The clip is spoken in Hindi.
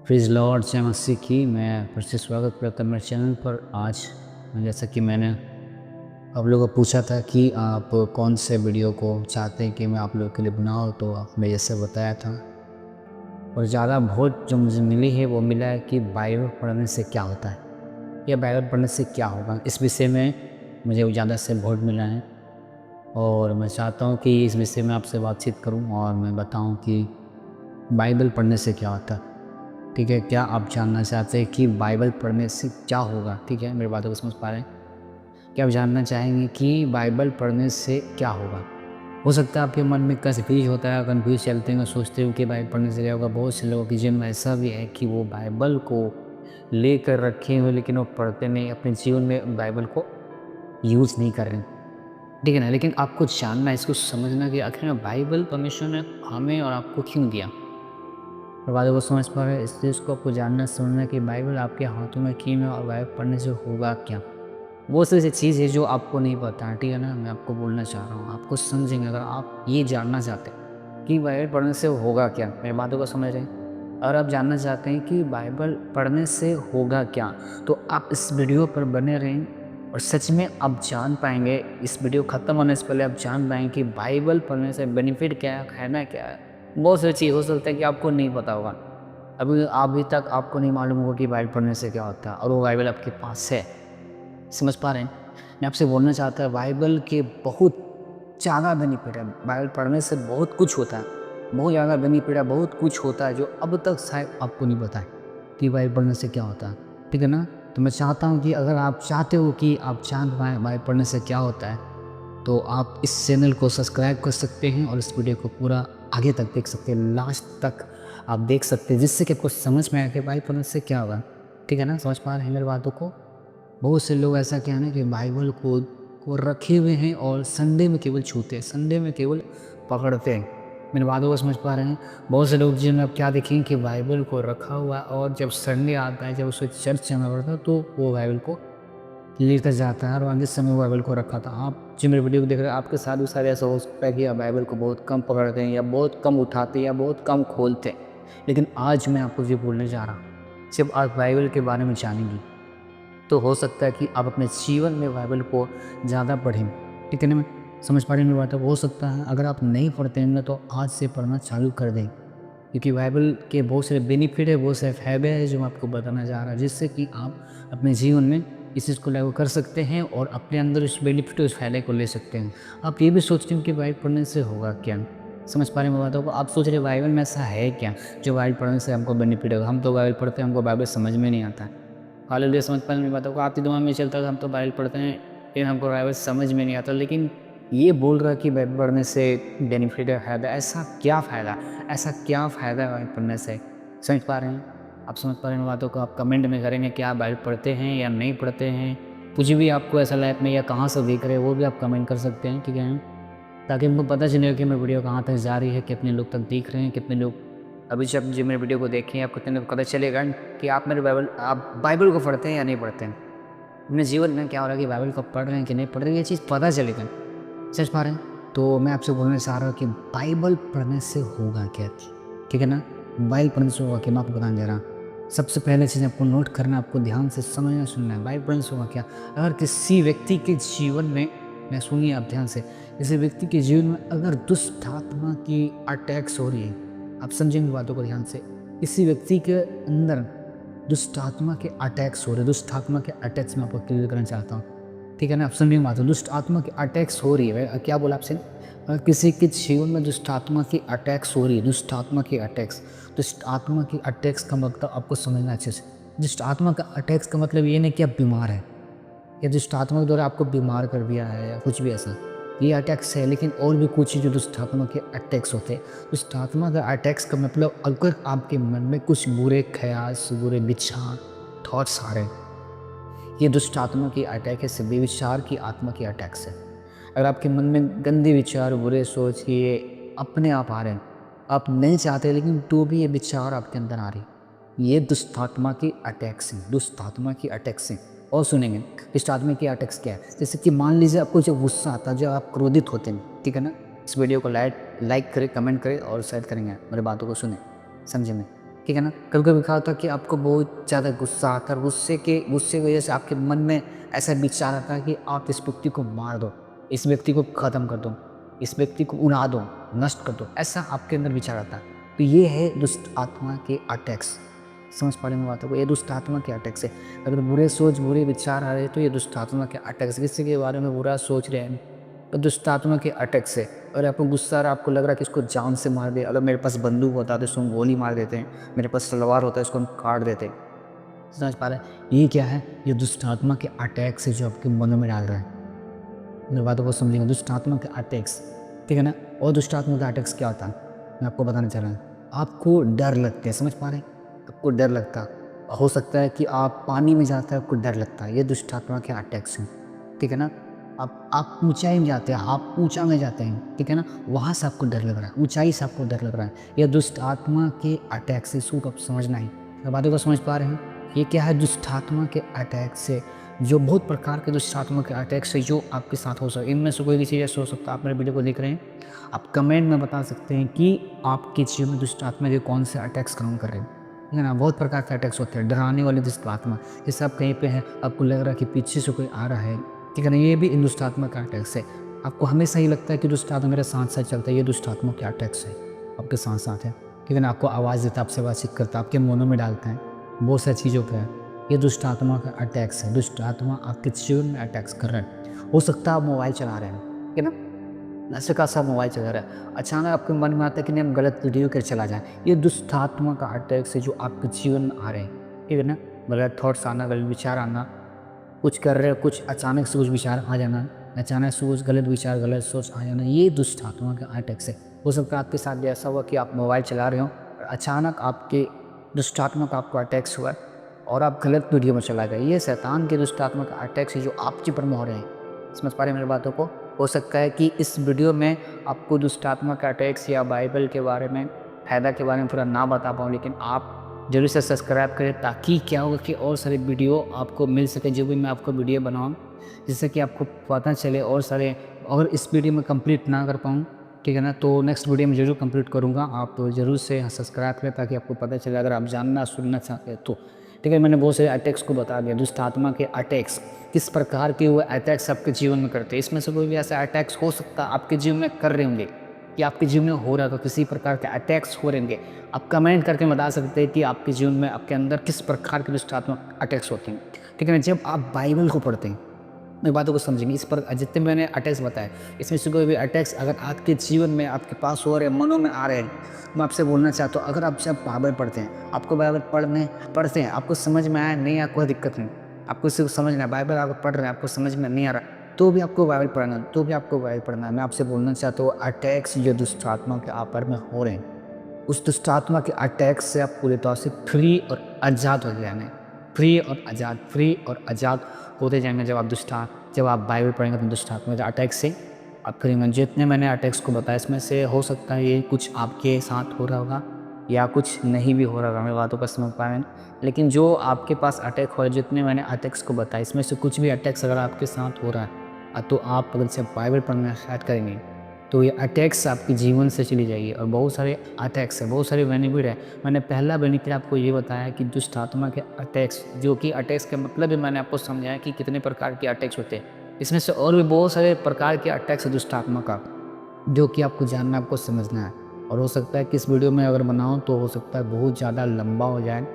प्रेज़ लॉर्ड जय मसीह की। मैं फिर से स्वागत करता हूँ मेरे चैनल पर। आज जैसा कि मैंने आप लोगों को पूछा था कि आप कौन से वीडियो को चाहते हैं कि मैं आप लोगों के लिए बनाऊँ, तो मैं जैसे बताया था। और ज़्यादा बहुत जो मुझे मिली है वो मिला है कि बाइबल पढ़ने से क्या होता है या बाइबल पढ़ने से क्या होगा। इस विषय में मुझे ज़्यादा से बहुत मिला है और मैं चाहता हूँ कि इस विषय में आपसे बातचीत करूँ और मैं बताऊँ कि बाइबल पढ़ने से क्या होता है। ठीक है, क्या आप जानना चाहते हैं कि बाइबल पढ़ने से क्या होगा? ठीक है, मेरी बातों को समझ पा रहे हैं? क्या आप जानना चाहेंगे कि बाइबल पढ़ने से क्या होगा? हो सकता है आपके मन में कन्फ्यूज़ होता है, कन्फ्यूज़ चलते हैं और सोचते हो कि बाइबल पढ़ने से क्या होगा। बहुत से लोगों के जीवन में ऐसा भी है कि वो बाइबल को लेकर रखे हुए लेकिन वो पढ़ते नहीं, अपने जीवन में बाइबल को यूज़ नहीं कर रहे हैं। ठीक है ना? लेकिन आपको जानना है, इसको समझना कि आखिर में बाइबल परमेश्वर ने हमें और आपको क्यों दिया? और बातों को समझ पा रहे हैं, इस चीज़ को आपको जानना समझना कि बाइबल आपके हाथों में क्यों है और बाइबल पढ़ने से होगा क्या। वो सिर्फ ऐसी चीज़ है जो आपको नहीं पता है, ठीक है ना। मैं आपको बोलना चाह रहा हूँ, आपको समझेंगे अगर आप ये जानना चाहते हैं कि बाइबल पढ़ने से होगा क्या। मेरी बातों को समझ रहे हैं। अगर आप जानना चाहते हैं कि बाइबल पढ़ने से होगा क्या, तो आप इस वीडियो पर बने रहें और सच में आप जान पाएंगे। इस वीडियो ख़त्म होने से पहले आप जान पाएंगे कि बाइबल पढ़ने से बेनिफिट क्या है, कहना क्या है। बहुत सारी चीज़ हो सकता है कि आपको नहीं पता होगा। अभी तक आपको नहीं मालूम होगा कि बाइबल पढ़ने से क्या होता है और वो बाइबल आपके पास है। समझ पा रहे हैं? मैं आपसे बोलना चाहता हूँ, बाइबल के बहुत ज़्यादा बेनिफिट है। बाइबल पढ़ने से बहुत कुछ होता है, बहुत ज़्यादा बेनिफिट है, बहुत कुछ होता है जो अब तक शायद आपको नहीं पता है कि बाइबल पढ़ने से क्या होता है। ठीक है ना? तो मैं चाहता हूँ कि अगर आप चाहते हो कि आप जान पाएँ बाइबल पढ़ने से क्या होता है, तो आप इस चैनल को सब्सक्राइब कर सकते हैं और इस वीडियो को पूरा आगे तक देख सकते हैं, लास्ट तक आप देख सकते हैं, जिससे कि आपको समझ में आए कि बाइबल पढ़ने से क्या होगा। ठीक है ना? समझ पा रहे हैं मेरी बातों को? बहुत से लोग ऐसा क्या है ना कि बाइबल को रखे हुए हैं और संडे में केवल छूते हैं, संडे में केवल पकड़ते हैं। मेरी बातों को समझ पा रहे हैं? बहुत से लोग जिन्हें आप क्या देखेंगे कि बाइबल को रखा हुआ और जब संडे आता है, जब उसे चर्च जाना पड़ता है, तो वो बाइबल को लेकर जाता है और आगे समय वो बाइबल को रखा था। आप जो मेरे वीडियो को देख रहे हैं, आपके साथ भी शायद ऐसा हो सकता है कि आप बाइबल को बहुत कम पकड़ते हैं या बहुत कम उठाते हैं या बहुत कम खोलते हैं। लेकिन आज मैं आपको ये बोलने जा रहा हूँ, जब आप बाइबल के बारे में जानेंगी तो हो सकता है कि आप अपने जीवन में बाइबल को ज़्यादा पढ़ें। ठीक है ना? मैं समझ पा रही हूँ मेरी बात? हो सकता है अगर आप नहीं पढ़ते हैं ना, तो आज से पढ़ना चालू कर दें, क्योंकि बाइबल के बहुत सारे बेनिफिट है, बहुत सारे फ़ायदे हैं जो मैं आपको बताना चाह रहा हूँ, जिससे कि आप अपने जीवन में इस चीज़ को लागू कर सकते हैं और अपने अंदर उस बेनिफिट, उस फ़ायदे को ले सकते हैं। आप ये भी सोचते हो कि बाइबल पढ़ने से होगा क्या? समझ पा रहे हैं मेरी बातों को? आप सोच रहे हैं बाइबल में ऐसा है क्या जो बाइबल पढ़ने से हमको बेनिफिट होगा? हम तो बाइबल पढ़ते हैं, हमको बाइबल समझ में नहीं आता है। हालेलुया! समझ पा रहे हैं मेरी बातों को? आपके दिमाग में चलता है हम तो बाइबल पढ़ते हैं, लेकिन हमको बाइबल समझ में नहीं आता। लेकिन ये बोल रहा है कि बाइबल पढ़ने से बेनिफिट है, फ़ायदा। ऐसा क्या फ़ायदा? ऐसा क्या फ़ायदा है बाइबल पढ़ने से? समझ पा रहे हैं? आप समझ पा रहे हैं मेरी बातों को? आप कमेंट में करेंगे कि आप बाइबल पढ़ते हैं या नहीं पढ़ते हैं। कुछ भी आपको ऐसा लाइफ़ में या कहाँ से देख रहे हैं, वो भी आप कमेंट कर सकते हैं, ठीक है? ताकि हमको पता चले कि मेरी वीडियो कहाँ तक जा रही है, कितने लोग तक देख रहे हैं, कितने लोग अभी जब जो मेरे वीडियो को देखें, आपको कितने को पता चलेगा कि आप बाइबल को पढ़ते हैं या नहीं पढ़ते हैं। अपने जीवन में क्या हो रहा है कि बाइबल को पढ़ रहे हैं कि नहीं पढ़ रहे हैं, ये चीज़ पता चलेगा। समझ पा रहे हैं? तो मैं आपसे बोलना चाह रहा हूँ कि बाइबल पढ़ने से होगा क्या? ठीक है ना? बाइबल पढ़ने से होगा क्या, मैं आपको बताने जा रहा हूँ। सबसे पहले चीज़ आपको नोट करना, आपको ध्यान से समझना सुनना है। बाइबल पढ़ने से होगा क्या? अगर किसी व्यक्ति के जीवन में, मैं सुनिए आप ध्यान से, किसी व्यक्ति के जीवन में अगर दुष्ट आत्मा की अटैक्स हो रही है, आप समझेंगे बातों को ध्यान से। किसी व्यक्ति के अंदर दुष्ट आत्मा के अटैक्स हो रहे हैं, दुष्ट आत्मा के अटैक्स मैं आपको क्लियर करना चाहता हूँ। ठीक है ना? आप समझिए बात, दुष्ट आत्मा की अटैक्स हो रही है। क्या बोला आपसे? किसी के जीवन में दुष्ट आत्मा की अटैक्स हो रही है, दुष्ट आत्मा की अटैक्स। दुष्ट आत्मा की अटैक्स का मतलब आपको समझना अच्छे से। दुष्ट आत्मा का अटैक्स का मतलब ये नहीं कि आप बीमार हैं या दुष्ट आत्मा के द्वारा आपको बीमार कर दिया है या कुछ भी ऐसा। ये अटैक्स है, लेकिन और भी कुछ जो दुष्ट आत्मा के अटैक्स होते हैं। दुष्ट आत्मा का अटैक्स का मतलब अगर आपके मन में कुछ बुरे ख्याल, बुरे विचार, थॉट्स आ रहे हैं, ये दुष्ट आत्मा की अटैक है, सिर्फ विचार की आत्मा की अटैक्स है। अगर आपके मन में गंदे विचार, बुरे सोच ये अपने आप आ रहे हैं, आप नहीं चाहते लेकिन तो भी ये विचार आपके अंदर आ रही, ये दुष्ट आत्मा की अटैक्स हैं, दुष्ट आत्मा की अटैक्स हैं। और सुनेंगे दुष्ट आत्मा की अटैक्स क्या है? जैसे कि मान लीजिए आपको जब गुस्सा आता है, जब आप क्रोधित होते हैं, ठीक है ना? इस वीडियो को लाइक करें, कमेंट करें और शेयर करेंगे, मेरी बातों को सुने, समझे में। ठीक है ना। कभी कभी क्या होता है कि आपको बहुत ज़्यादा गुस्सा आता है, गुस्से की वजह से आपके मन में ऐसा विचार आता है कि आप इस व्यक्ति को मार दो, इस व्यक्ति को ख़त्म कर दो, इस व्यक्ति को उड़ा दो, नष्ट कर दो, ऐसा आपके अंदर विचार आता है। तो ये है दुष्ट आत्मा के अटैक्स। समझ पा रहे हैं बातों को, ये दुष्ट आत्मा के अटैक्स है। अगर बुरे सोच बुरे विचार आ रहे हैं तो ये दुष्ट आत्मा के अटैक्स, किसी के बारे में बुरा सोच रहे हैं तो दुष्ट आत्मा के अटैक से। और आपको गुस्सा आ रहा है, आपको लग रहा है कि इसको जान से मार दे, अगर मेरे पास बंदूक होता तो इसको हम गोली मार देते हैं, मेरे पास तलवार होता है इसको हम काट देते। समझ पा रहे हैं ये क्या है, ये दुष्ट आत्मा के अटैक से जो आपके मनों में डाल रहा है। मेरी बातों को समझेंगे, दुष्ट आत्मा के अटैक्स, ठीक है ना। और दुष्ट आत्मा का अटैक्स क्या होता है मैं आपको बताना चाह रहा हूँ। आपको डर लगते हैं, समझ पा रहे हैं, आपको डर लगता हो सकता है कि आप पानी में जाते हैं आपको डर लगता है, ये दुष्ट आत्मा के अटैक्स हैं, ठीक है ना। आप ऊंचाई में जाते हैं, आप ऊंचा में जाते हैं, ठीक है ना, वहाँ से आपको डर लग रहा है, ऊंचाई से आपको डर लग रहा है, यह दुष्ट आत्मा के अटैक से। सूट आप समझना ही, बातों को समझ पा रहे हैं। ये क्या है, दुष्ट आत्मा के अटैक से, जो बहुत प्रकार के दुष्ट आत्मा के अटैक से जो आपके साथ हो सकता है। इनमें से कोई भी चीज़ ऐसा हो सकता है। आप मेरे वीडियो को देख रहे हैं, आप कमेंट में बता सकते हैं कि आपकी जीवन में दुष्ट आत्मा के कौन से अटैक्स काम कर रहे हैं, ठीक है ना। बहुत प्रकार के अटैक्स होते हैं, डराने वाले दुष्ट आत्मा, जैसे आप कहीं पे हैं, आपको लग रहा है कि पीछे से कोई आ रहा है, ठीक है ना, ये भी इन दुष्ट आत्मा का अटैक्स है। आपको हमेशा ही लगता है कि दुष्ट आत्मा मेरे साथ साथ चलता है, ये दुष्ट आत्मा के अटैक्स है, आपके साथ साथ है, ठीक है ना। आपको आवाज़ देता है, आपसे बातचीत करता है, आपके मनों में डालता है, बहुत सारी चीज़ों पर है, ये दुष्ट आत्मा का अटैक्स है। दुष्ट आत्मा आपके जीवन में अटैक्स कर रहे हैं। हो सकता है आप मोबाइल चला रहे हैं, ठीक है ना, ऐसे का सा मोबाइल चला रहा है, अचानक आपके मन में आता है कि नहीं हम गलत वीडियो कर चला जाए, ये दुष्ट आत्मा का अटैक्स है जो आपके जीवन में आ रहे हैं, ठीक है ना। गलत थॉट्स आना, गलत विचार आना, कुछ कर रहे हो, कुछ अचानक से कुछ विचार आ जाना, अचानक से कुछ गलत विचार गलत सोच आ जाना, ये दुष्ट आत्मा का अटैक्स है। हो सकता है आपके साथ भी ऐसा हुआ कि आप मोबाइल चला रहे हो और अचानक आपके दुष्ट आत्मा का आपको अटैक्स हुआ और आप गलत वीडियो में चला गए। ये शैतान के दुष्ट आत्मा का अटैक्स है जो आपके ऊपर हो रहे हैं। समझ पा रहे हैं मेरी बातों को। हो सकता है कि इस वीडियो में आपको दुष्ट आत्मा का अटैक्स या बाइबल के बारे में, फ़ायदा के बारे में पूरा ना बता पाऊँ, लेकिन आप जरूर से सब्सक्राइब करें, ताकि क्या होगा कि और सारे वीडियो आपको मिल सके, जो भी मैं आपको वीडियो बनाऊँ, जिससे कि आपको पता चले और सारे। अगर इस वीडियो में कंप्लीट ना कर पाऊँ, ठीक है ना, तो नेक्स्ट वीडियो में ज़रूर कंप्लीट करूँगा। आप ज़रूर से सब्सक्राइब करें ताकि आपको पता चले, अगर आप जानना सुनना चाहते हैं तो, ठीक है। मैंने बहुत सारे अटैक्स को बता दिया, दुष्ट आत्मा के अटैक्स, किस प्रकार के वो अटैक्स आपके जीवन में करते हैं। इसमें से कोई भी ऐसा अटैक्स हो सकता है आपके जीवन में कर रहे होंगे, कि आपके जीवन में हो रहा है, तो किसी प्रकार के अटैक्स हो रहेंगे। आप कमेंट करके बता सकते हैं कि आपके जीवन में, आपके अंदर किस प्रकार के दुष्ट आत्मा अटैक्स होते हैं, ठीक है ना। जब आप बाइबल को पढ़ते हैं, मेरी बातों को समझेंगे, इस पर जितने मैंने अटैक्स बताए, इसमें से कोई भी अटैक्स अगर आपके जीवन में आपके पास हो रहे हैं, मनों में आ रहे हैं, मैं आपसे बोलना चाहता हूँ, अगर आप जब बाइबल पढ़ते हैं, आपको बाइबल पढ़ते हैं, आपको समझ में आया नहीं आया, कोई दिक्कत नहीं, आपको सिर्फ समझना है। बाइबल अगर पढ़ रहे हैं, आपको समझ में नहीं आ रहा, तो भी आपको बाइबल पढ़ना है। मैं आपसे बोलना चाहता हूँ, अटैक्स जो दुष्ट आत्मा के आप पर में हो रहे हैं, उस दुष्ट आत्मा के अटैक से आप पूरे तौर से फ्री और आज़ाद हो जाएंगे। फ्री और आज़ाद होते जाएंगे जब आप बाइबल पढ़ेंगे, तो दुष्ट आत्मा के अटैक से आप फ्री होंगे। जितने मैंने अटैक्स को बताया, इसमें से हो सकता है ये कुछ आपके साथ हो रहा होगा या कुछ नहीं भी हो रहा होगा, मेरी बातों का समझ पा रहे हैं। लेकिन जो आपके पास अटैक हो रहा है, जितने मैंने अटैक्स को बताया, इसमें से कुछ भी अटैक्स अगर आपके साथ हो रहा है, तो आप अगर से बाइबल पढ़ना स्टार्ट करेंगे, तो ये अटैक्स आपके जीवन से चली जाएगी। और बहुत सारे अटैक्स है, बहुत सारे बेनिफिट है। मैंने पहला बेनिफिट आपको ये बताया कि दुष्ट आत्मा के अटैक्स, जो कि अटैक्स का मतलब भी मैंने आपको समझाया कि कितने प्रकार के अटैक्स होते हैं। इसमें से और भी बहुत सारे प्रकार के अटैक्स है दुष्ट आत्मा का, जो कि आपको जानना, आपको समझना है। और हो सकता है कि इस वीडियो में अगर बनाऊँ तो हो सकता है बहुत ज़्यादा लंबा हो जाए,